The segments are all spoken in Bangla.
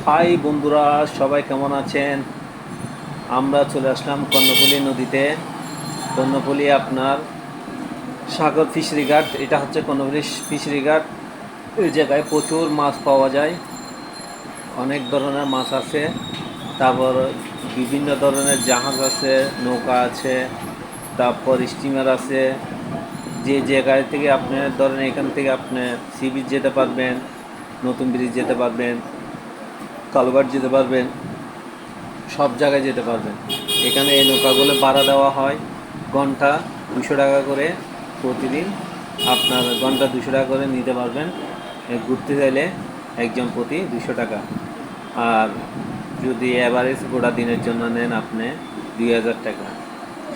হাই বন্ধুরা, সবাই কেমন আছেন? আমরা চলে আসলাম কর্ণফুলী নদীতে। কর্ণফুলী আপনার সাগর ফিশারি ঘাট, এটা হচ্ছে কর্ণফুলী ফিশারি ঘাট। এই জায়গায় প্রচুর মাছ পাওয়া যায়, অনেক ধরনের মাছ আছে। তারপর বিভিন্ন ধরনের জাহাজ আছে, নৌকা আছে, তারপর স্টিমার আছে। যে জায়গায় থেকে আপনি ধরেন এখান থেকে আপনি সি বিচ যেতে পারবেন, নতুন ব্রিজ যেতে পারবেন, কালভার্ট যেতে পারবেন, সব জায়গায় যেতে পারবেন। এখানে এই নৌকাগুলো ভাড়া দেওয়া হয় ঘন্টা 200 টাকা করে প্রতিদিন। আপনার ঘন্টা 200 টাকা করে নিতে পারবেন। ঘুরতে চাইলে একজন প্রতি 200 টাকা। আর যদি অ্যাভারেজ গোটা দিনের জন্য নেন আপনি 2000 টাকা।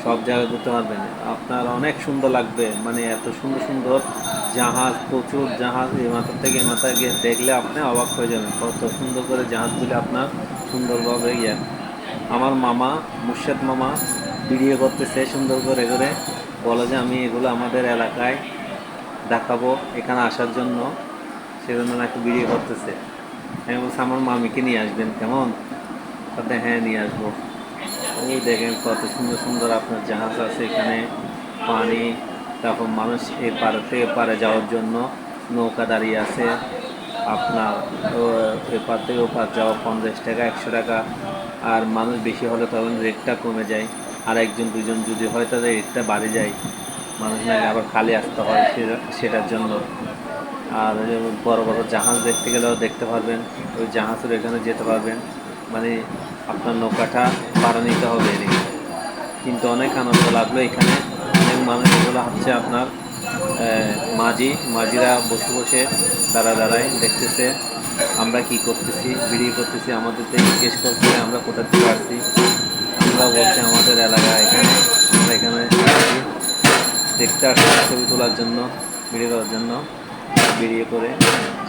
সব জায়গায় ঘুরতে পারবেন, আপনার অনেক সুন্দর লাগবে। মানে এত সুন্দর সুন্দর জাহাজ, প্রচুর জাহাজ, এই মাথা থেকে এই মাথায় গিয়ে দেখলে আপনি অবাক হয়ে যাবেন কত সুন্দর করে জাহাজগুলি আপনার সুন্দরভাবে আমার মামা, মুর্শেদ মামা ভিডিও করতেছে সুন্দর করে করে, বলে যে আমি এগুলো আমাদের এলাকায় দেখাবো এখানে আসার জন্য, সেজন্য নাকি ভিডিও করতেছে। আমি বলছি আমার মামিকে নিয়ে আসবেন কেমন? তাতে হ্যাঁ নিয়ে আসবো। ওই দেখেন কত সুন্দর সুন্দর আপনার জাহাজ আছে এখানে, পানি। তারপর মানুষ এ পারে থেকে পারে যাওয়ার জন্য নৌকা দাঁড়িয়ে আছে আপনার। এপার থেকে ওপার যাওয়া 50 টাকা, 100 টাকা। আর মানুষ বেশি হলে তখন রেটটা কমে যায়। আর একজন দুজন যদি হয় তাদের রেটটা বাড়ে যায়, মানুষ নাকি আবার খালি আসতে হয় সেটার জন্য। আর বড় বড় জাহাজ দেখতে গেলেও দেখতে পারবেন, ওই জাহাজের এখানে যেতে পারবেন। মানে আপনার নৌকাটা ভাড়া নিতে হবে এদিকে। কিন্তু অনেক আনন্দ লাগলো এখানে। অনেক মানুষ, এগুলো হচ্ছে আপনার মাঝিরা বসে বসে দাঁড়ায় দেখতেছে আমরা কি করতেছি, ভিডিও করতেছি, আমাদের থেকে জিজ্ঞেস করছে আমরা কোথা থেকে আসছি। আমরা বলছি আমাদের এলাকা এখানে, আমরা এখানে আসছি দেখতে আসছি, ছবি তোলার জন্য, ভিডিও করার জন্য, ভিডিও করে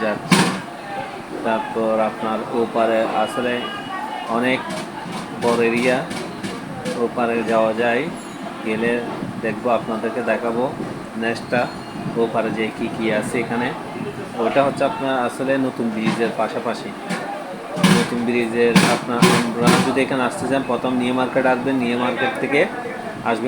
যাচ্ছি। তারপর আপনার ওপারে আসলে অনেক বড় এরিয়া, ওপারে যাওয়া যায়। গেলে দেখবো, আপনাদেরকে দেখাবো নেক্সটটা ওপারে যে কী কী আছে এখানে। ওটা হচ্ছে আপনার আসলে নতুন ব্রিজের পাশাপাশি। নতুন ব্রিজের আপনার, আমরা যদি এখানে আসতে চান প্রথম নিউ মার্কেট আসবেন, নিউ মার্কেট থেকে আসবেন